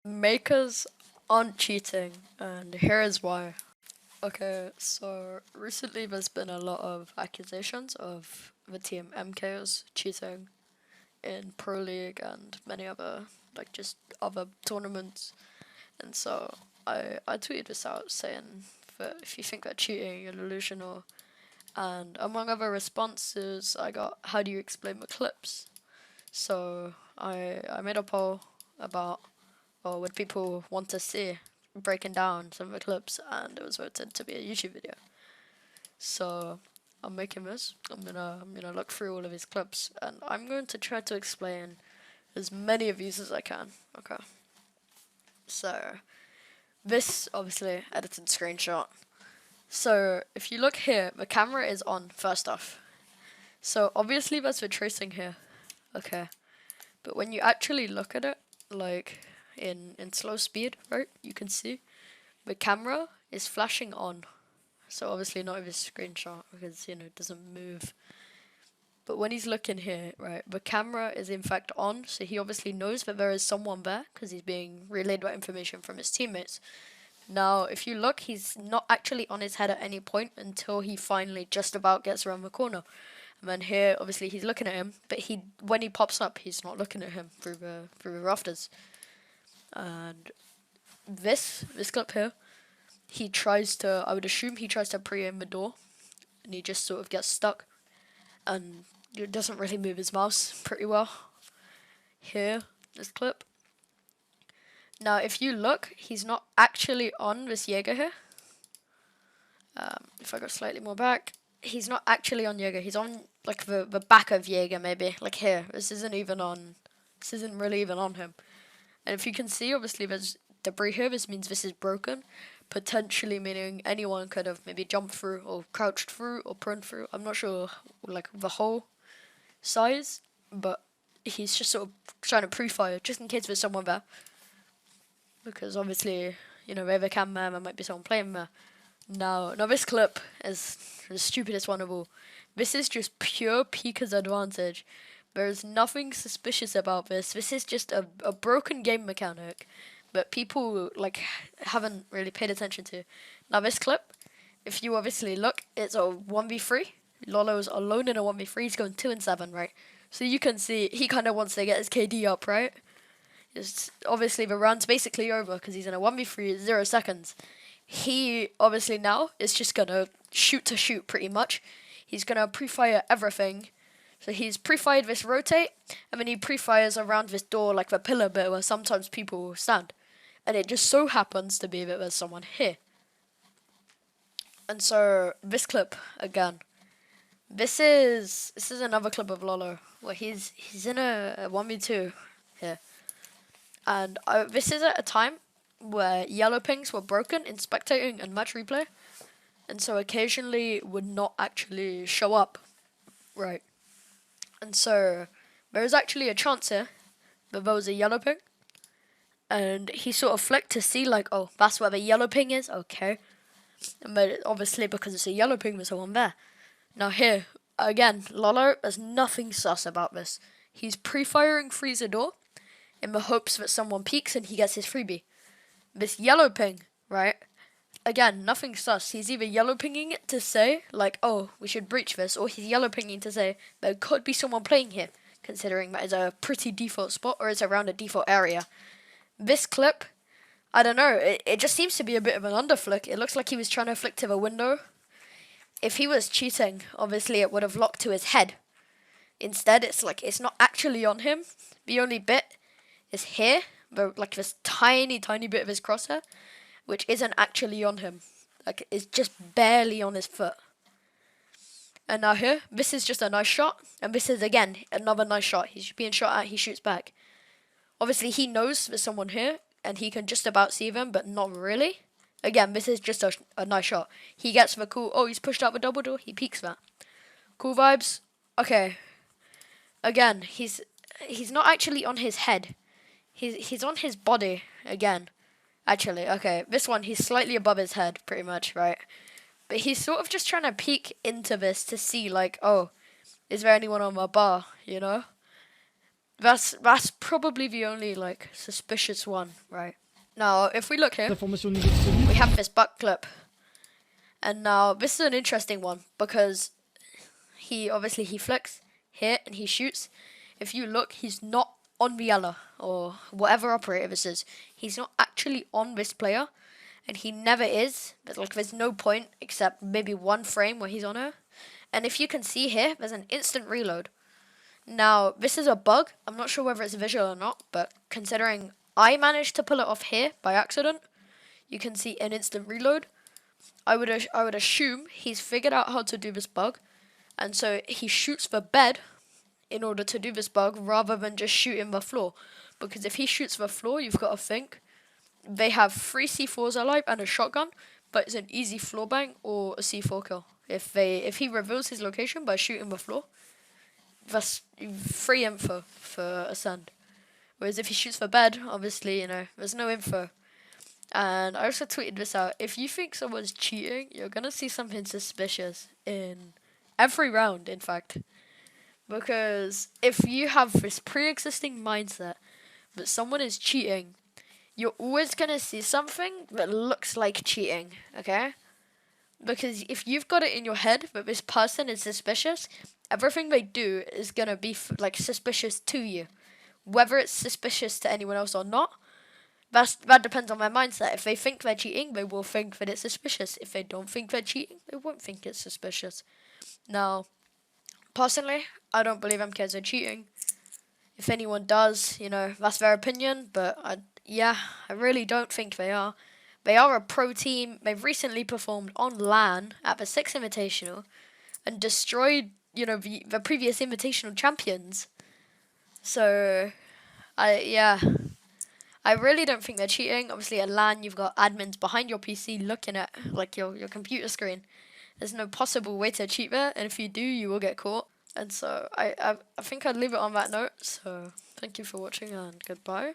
Makers aren't cheating, and here is why. Okay, so recently there's been a lot of accusations of the team Mkers cheating in Pro League and many other, like just other tournaments. And so I tweeted this out saying that if you think they're cheating, you're delusional. And among other responses, I got, how do you explain the clips? So I made a poll about, or would people want to see breaking down some of the clips, and it was voted to be a YouTube video. So I'm making this. I'm gonna look through all of these clips, and I'm going to try to explain as many of these as I can. Okay. So this obviously edited screenshot. So if you look here, the camera is on first off. So obviously there's the tracing here. Okay. But when you actually look at it, like in slow speed, right, you can see the camera is flashing on. So obviously not in this screenshot because, you know, it doesn't move. But when he's looking here, right, the camera is in fact on, so he obviously knows that there is someone there because he's being relayed that information from his teammates. Now, if you look, he's not actually on his head at any point until he finally just about gets around the corner. And then here, obviously, he's looking at him, but when he pops up, he's not looking at him through the rafters. And this clip here, I would assume he tries to pre-aim the door, and he just sort of gets stuck, and it doesn't really move his mouse pretty well. Here, this clip. Now, if you look, he's not actually on this Jaeger here. If I go slightly more back, he's not actually on Jaeger. He's on like the back of Jaeger, maybe like here. This isn't really even on him. And if you can see, obviously there's debris here. This means this is broken, potentially meaning anyone could have maybe jumped through or crouched through or prone through. I'm not sure like the whole size, but he's just sort of trying to pre-fire just in case there's someone there. Because obviously, you know, Razer cam there might be someone playing there. Now this clip is the stupidest one of all. This is just pure Pika's advantage. There's nothing suspicious about this. This is just a broken game mechanic that people like haven't really paid attention to. Now this clip, if you obviously look, it's a 1v3. Lolo's alone in a 1v3. He's going 2 and 7, right? So you can see he kind of wants to get his KD up, right? It's obviously the round's basically over because he's in a 1v3 0 seconds. He obviously now is just gonna shoot to shoot pretty much. He's gonna pre-fire everything. So he's pre-fired this rotate, and then he pre-fires around this door like the pillar bit where sometimes people stand. And it just so happens to be that there's someone here. And so this clip again. This is another clip of Lolo where he's in a 1v2 here. And this is at a time where yellow pings were broken in spectating and match replay, and so occasionally would not actually show up, right? And so there is actually a chance here that there was a yellow ping, and he sort of flicked to see like, oh, that's where the yellow ping is, okay. But obviously because it's a yellow ping, there's someone there. Now here, again, Lolo, there's nothing sus about this. He's pre-firing freezer door in the hopes that someone peeks and he gets his freebie. This yellow ping, right? Again, nothing sus. He's either yellow pinging it to say, like, oh, we should breach this, or he's yellow pinging to say there could be someone playing here, considering that is a pretty default spot or is around a default area. This clip, I don't know, it just seems to be a bit of an underflick. It looks like he was trying to flick to the window. If he was cheating, obviously it would have locked to his head. Instead, it's like, it's not actually on him. The only bit is here, like this tiny bit of his crosshair, which isn't actually on him. Like, it's just barely on his foot. And now here, this is just a nice shot, and this is, again, another nice shot. He's being shot at, he shoots back. Obviously, he knows there's someone here, and he can just about see them, but not really. Again, this is just a nice shot. He gets the cool, oh, he's pushed out the double door, he peeks that. Cool vibes. Okay. Again, he's not actually on his head. He's on his body again. Actually, okay, this one he's slightly above his head, pretty much, right? But he's sort of just trying to peek into this to see, like, oh, is there anyone on my bar, you know? That's probably the only like suspicious one, right? Now, if we look here, we have this butt clip, and now this is an interesting one because he flicks here and he shoots. If you look, he's not on the yellow or whatever operator this is. He's not actually on this player, and he never is. But like, there's no point except maybe one frame where he's on her. And if you can see here, there's an instant reload. Now, this is a bug. I'm not sure whether it's visual or not, but considering I managed to pull it off here by accident, you can see an instant reload. I would assume he's figured out how to do this bug, and so he shoots the bed in order to do this bug rather than just shooting the floor. Because if he shoots the floor, you've got to think they have 3 C4s alive and a shotgun, but it's an easy floor bang or a C4 kill. If he reveals his location by shooting the floor, that's free info for a send. Whereas if he shoots the bed, obviously, there's no info. And I also tweeted this out. If you think someone's cheating, you're going to see something suspicious in every round, in fact. Because if you have this pre-existing mindset that someone is cheating, you're always going to see something that looks like cheating, okay? Because if you've got it in your head that this person is suspicious, everything they do is going to be suspicious to you. Whether it's suspicious to anyone else or not, that depends on their mindset. If they think they're cheating, they will think that it's suspicious. If they don't think they're cheating, they won't think it's suspicious. Now, personally, I don't believe Mkers are cheating. If anyone does, that's their opinion, but I really don't think they are. They are a pro team. They've recently performed on LAN at the 6th Invitational and destroyed, the previous Invitational champions. So, I really don't think they're cheating. Obviously, at LAN, you've got admins behind your PC looking at your computer screen. There's no possible way to cheat there, and if you do, you will get caught. And so I think I'd leave it on that note. So thank you for watching, and goodbye.